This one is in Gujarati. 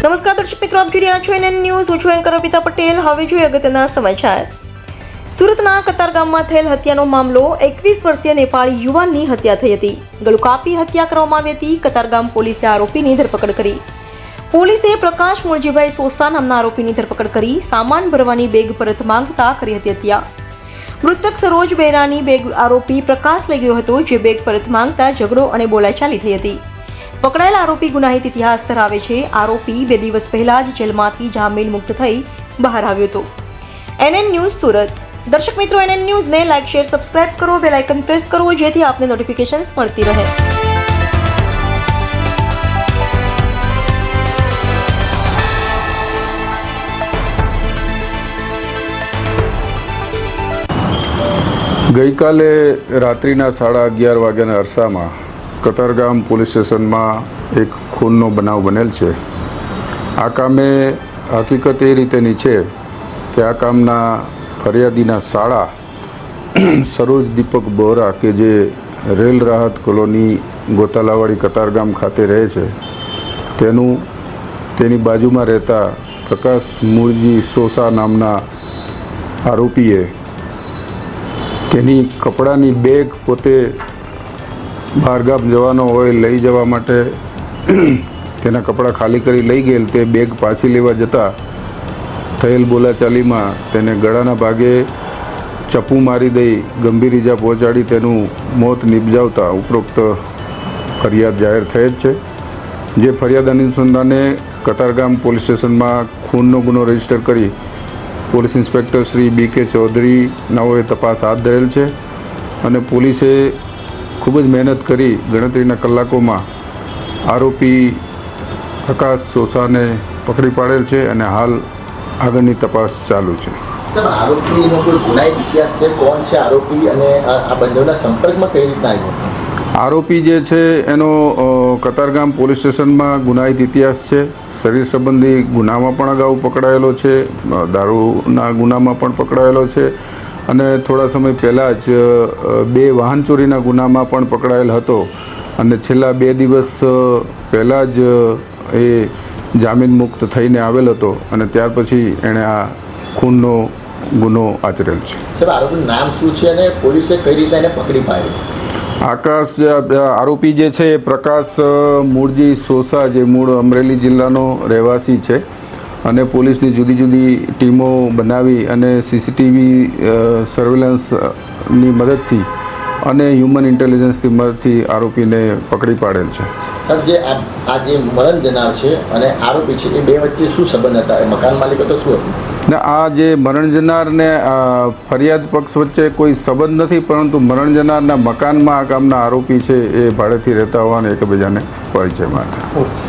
નમસ્કાર દર્શક મિત્રો, આપ જોઈ રહ્યા છો NN ન્યૂઝ. હું છું એન્કર અર્પિતા પટેલ. હવે જોઈએ અગત્યના સમાચાર. સુરતના કતારગામમાં થયેલ હત્યાનો મામલો. 21 વર્ષીય નેપાળી યુવાનની હત્યા થઈ હતી. ગળું કાપી હત્યા કરવામાં આવી હતી. કતારગામ પોલીસે આરોપીની ધરપકડ કરી. પોલીસે પ્રકાશ મૂળજીભાઈ સોસા નામના આરોપીની ધરપકડ કરી. સામાન ભરવાની બેગ પરત માંગતા કરી હતી હત્યા. મૃતક સરોજ બેરાની બેગ આરોપી પ્રકાશ લઈ ગયો હતો, જે બેગ પરત માંગતા ઝઘડો અને બોલાચાલી થઈ હતી. પકડાયેલા આરોપી ગુનાહિત ઇતિહાસ ધરાવે છે. આરોપી 2 દિવસ પહેલા જ જેલમાંથી જામીન મુક્ત થઈ બહાર આવ્યો હતો. NN news Surat. દર્શક મિત્રો, NN ન્યૂઝને લાઇક, શેર, સબસ્ક્રાઇબ કરો, બેલ આઇકન પ્રેસ કરો, જેથી આપને નોટિફિકેશન્સ મળતી રહે. ગઈકાલે રાત્રિના 11:30 વાગ્યાના અરસામાં કતારગામ પોલીસ સ્ટેશનમાં એક ખૂનનો બનાવ બનેલ છે. આ કામે હકીકત એ રીતેની છે કે આ કામના ફરિયાદીના શાળા સરોજ દીપક બોરા, કે જે રેલ રાહત કોલોની ગોતાલાવાડી કતારગામ ખાતે રહે છે, તેની બાજુમાં રહેતા પ્રકાશ મૂળજી સોસા નામના આરોપીએ તેની કપડાની બેગ પોતે બહારગામ જવાનો હોય લઈ જવા માટે તેના કપડાં ખાલી કરી લઈ ગયેલ. તે બેગ પાછી લેવા જતાં થયેલ બોલાચાલીમાં તેને ગળાના ભાગે ચપ્પુ મારી દઈ ગંભીર ઈજા પહોંચાડી તેનું મોત નિપજાવતા ઉપરોક્ત ફરિયાદ જાહેર થઈ જ છે. જે ફરિયાદ અનુસંધાને કતારગામ પોલીસ સ્ટેશનમાં ખૂનનો ગુનો રજીસ્ટર કરી police inspector Shri BK Chaudhary નાઓએ તપાસ હાથ ધરેલ છે અને પોલીસે ખૂબ જ મહેનત કરી ગણતરીના કલાકોમાં આરોપી પ્રકાશ સોસાને પકડી પાડેલ છે અને હાલ આગળની તપાસ ચાલુ છે. સર, આરોપીનો કોઈ ગુનાહિત ઇતિહાસ છે? કોણ છે આરોપી અને આ બંનેના સંપર્કમાં કઈ રીતના આવ્યો? આરોપી જે છે એનો કતારગામ પોલીસ સ્ટેશનમાં ગુનાહિત ઇતિહાસ છે. શરીર સંબંધી ગુનામાં પણ અગાઉ પકડાયેલો છે, દારૂના ગુનામાં પણ પકડાયેલો છે અને થોડા સમય પહેલાં જ 2 વાહન ચોરીના ગુનામાં પણ પકડાયેલ હતો અને છેલ્લા 2 દિવસ પહેલાં જ એ જામીન મુક્ત થઈને આવેલ હતો અને ત્યાર પછી એણે આ ખૂનનો ગુનો આચરેલ છે. સર, આરોપીનું નામ શું છે અને પોલીસે કઈ રીતે એને પકડી પાડ્યો? આરોપી જે છે એ પ્રકાશ મૂળજી સોસા, જે મૂળ અમરેલી જિલ્લાનો રહેવાસી છે અને પોલીસની જુદી જુદી ટીમો બનાવી અને CCTV સર્વેલન્સની મદદથી અને હ્યુમન ઇન્ટેલિજન્સની મદદથી આરોપીને પકડી પાડેલ છે. સર, જે મરણ જનાર છે અને આરોપી છે, એ 2 વચ્ચે શું સંબંધ હતા? એ મકાન માલિક હતો, શું હતું? ને આ જે મરણ જનાર ને ફરિયાદ પક્ષ વચ્ચે કોઈ સંબંધ નથી, પરંતુ મરણ જનારના મકાનમાં આ કામના આરોપી છે એ ભાડેથી રહેતા હોવાને એકબીજાને પરિચયમાં હતા.